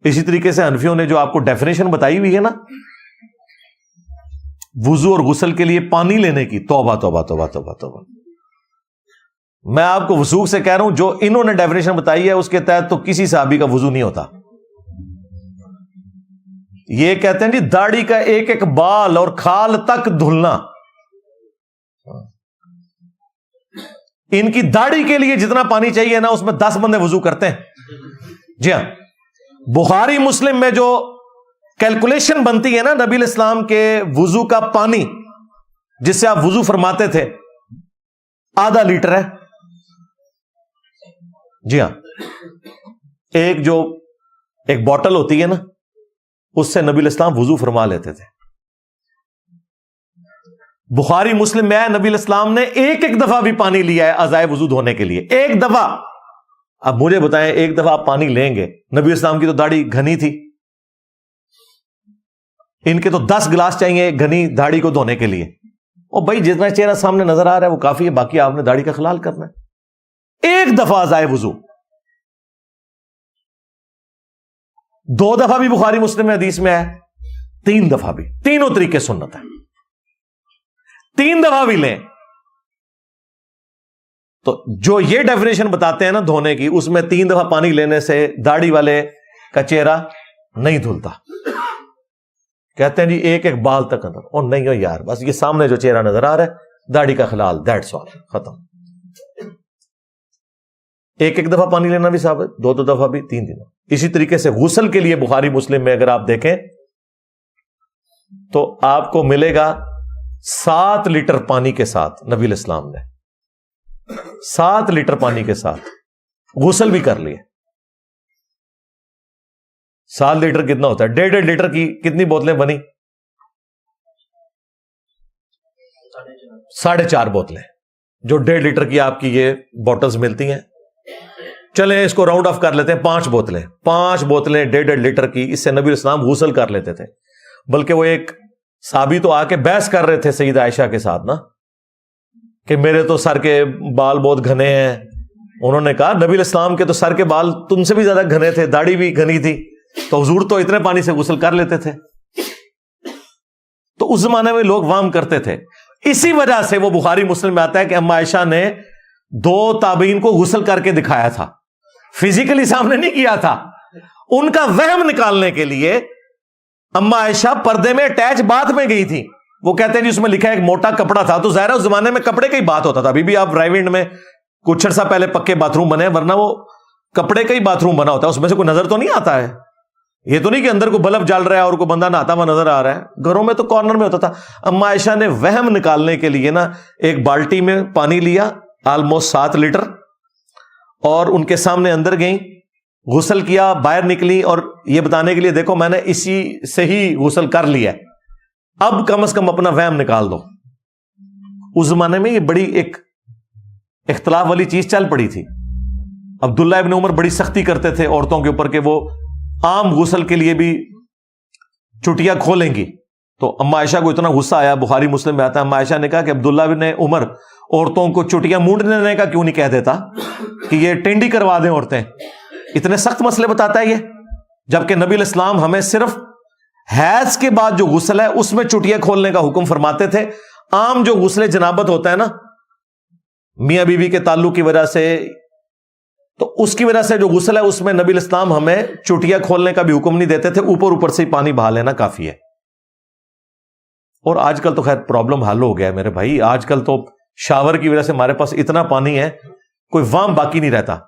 اسی طریقے سے حنفیوں نے جو آپ کو ڈیفینیشن بتائی ہوئی ہے نا وضو اور غسل کے لیے پانی لینے کی، توبہ توبہ توبہ توبہ توبہ، میں آپ کو وثوق سے کہہ رہا ہوں جو انہوں نے ڈیفینیشن بتائی ہے اس کے تحت تو کسی صحابی کا وضو نہیں ہوتا۔ یہ کہتے ہیں جی داڑھی کا ایک ایک بال اور کھال تک دھلنا، ان کی داڑھی کے لیے جتنا پانی چاہیے نا اس میں 10 بندے وضو کرتے ہیں۔ جی ہاں، بخاری مسلم میں جو کیلکولیشن بنتی ہے نا نبی الاسلام کے وضو کا پانی جس سے آپ وضو فرماتے تھے، آدھا لیٹر ہے۔ جی ہاں، ایک بوٹل ہوتی ہے نا اس سے نبی الاسلام وضو فرما لیتے تھے۔ بخاری مسلم میں نبی الاسلام نے ایک ایک دفعہ بھی پانی لیا ہے اعضائے وضو دھونے کے لیے، ایک دفعہ۔ اب مجھے بتائیں ایک دفعہ آپ پانی لیں گے، نبی الاسلام کی تو داڑھی گھنی تھی، ان کے تو 10 گلاس چاہیے گھنی داڑھی کو دھونے کے لیے۔ اور بھائی جتنا چہرہ سامنے نظر آ رہا ہے وہ کافی ہے، باقی آپ نے داڑھی کا خلال کرنا ہے۔ ایک دفعہ اعضائے وضو، 2 دفعہ بھی بخاری مسلم میں حدیث میں ہے، 3 دفعہ بھی، تینوں طریقے سنت ہے، 3 دفعہ بھی لیں تو جو یہ ڈیفینیشن بتاتے ہیں نا دھونے کی، اس میں 3 دفعہ پانی لینے سے داڑھی والے کا چہرہ نہیں دھلتا۔ کہتے ہیں جی ایک ایک بال تک اندر، اور نہیں ہو یار، بس یہ سامنے جو چہرہ نظر آ رہا ہے داڑھی کا خلال، دیٹس آل، ختم۔ ایک ایک دفعہ پانی لینا بھی ثابت، 2 دفعہ بھی، 3 دنوں۔ اسی طریقے سے غسل کے لیے بخاری مسلم میں اگر آپ دیکھیں تو آپ کو ملے گا 7 لیٹر پانی کے ساتھ، نبی الاسلام نے 7 لیٹر پانی کے ساتھ غسل بھی کر لیے۔ 7 لیٹر کتنا ہوتا ہے؟ 1.5 لیٹر کی کتنی بوتلیں بنی؟ 4.5 بوتلیں، جو 1.5 لیٹر کی آپ کی یہ بوٹلز ملتی ہیں۔ چلیں اس کو راؤنڈ آف کر لیتے ہیں، 5 بوتلیں 1.5 لیٹر کی، اس سے نبی الاسلام غسل کر لیتے تھے۔ بلکہ وہ ایک صحابی تو آ کے بحث کر رہے تھے سیدہ عائشہ کے ساتھ نا کہ میرے تو سر کے بال بہت گھنے ہیں۔ انہوں نے کہا نبی الاسلام کے تو سر کے بال تم سے بھی زیادہ گھنے تھے، داڑھی بھی گھنی تھی، تو حضور تو اتنے پانی سے غسل کر لیتے تھے۔ تو اس زمانے میں لوگ وام کرتے تھے، اسی وجہ سے وہ بخاری مسلم میں آتا ہے کہ اما عائشہ نے 2 تابعین کو غسل کر کے دکھایا تھا، فزیکلی سامنے نہیں کیا تھا۔ ان کا وہم نکالنے کے لیے اما عائشہ پردے میں اٹیچ باتھ میں گئی تھی۔ وہ کہتے ہیں جی اس میں لکھا ہے ایک موٹا کپڑا تھا، تو ظاہر ہے اس زمانے میں کپڑے کا ہی بات ہوتا تھا۔ ابھی بھی آپ رائیونڈ میں کچھ عرصہ پہلے پکے باتھ روم بنے، ورنہ وہ کپڑے کا ہی باتھ روم بنا ہوتا ہے، اس میں سے کوئی نظر تو نہیں آتا ہے۔ یہ تو نہیں کہ اندر کو بلب جل رہا ہے اور کوئی بندہ نہاتا ہوا نظر آ رہا ہے۔ گھروں میں تو کارنر میں ہوتا تھا۔ اما عائشہ نے وہم نکالنے کے لیے نا ایک بالٹی میں پانی لیا، آلموسٹ 7 لیٹر، اور ان کے سامنے اندر گئیں، غسل کیا، باہر نکلی، اور یہ بتانے کے لیے دیکھو میں نے اسی سے ہی غسل کر لیا، اب کم از کم اپنا وہم نکال دو۔ اس زمانے میں یہ بڑی ایک اختلاف والی چیز چل پڑی تھی۔ عبداللہ ابن عمر بڑی سختی کرتے تھے عورتوں کے اوپر کہ وہ عام غسل کے لیے بھی چٹیاں کھولیں گی، تو اما عائشہ کو اتنا غصہ آیا، بخاری مسلم میں آتا ہے اما عائشہ نے کہا کہ عبداللہ ابن عمر عورتوں کو چٹیاں مونڈنے کا کیوں نہیں کہہ دیتا کہ یہ ٹینڈی کروا دیں عورتیں، اتنے سخت مسئلے بتاتا ہے یہ، جبکہ نبی الاسلام ہمیں صرف حیض کے بعد جو غسل ہے اس میں چٹیاں کھولنے کا حکم فرماتے تھے۔ عام جو غسل جنابت ہوتا ہے نا میاں بیوی کے تعلق کی وجہ سے، تو اس کی وجہ سے جو غسل ہے اس میں نبی الاسلام ہمیں چٹیاں کھولنے کا بھی حکم نہیں دیتے تھے، اوپر سے ہی پانی بہا لینا کافی ہے۔ اور آج کل تو خیر پرابلم حل ہو گیا ہے میرے بھائی، آج کل تو شاور کی وجہ سے ہمارے پاس اتنا پانی ہے کوئی وام باقی نہیں رہتا۔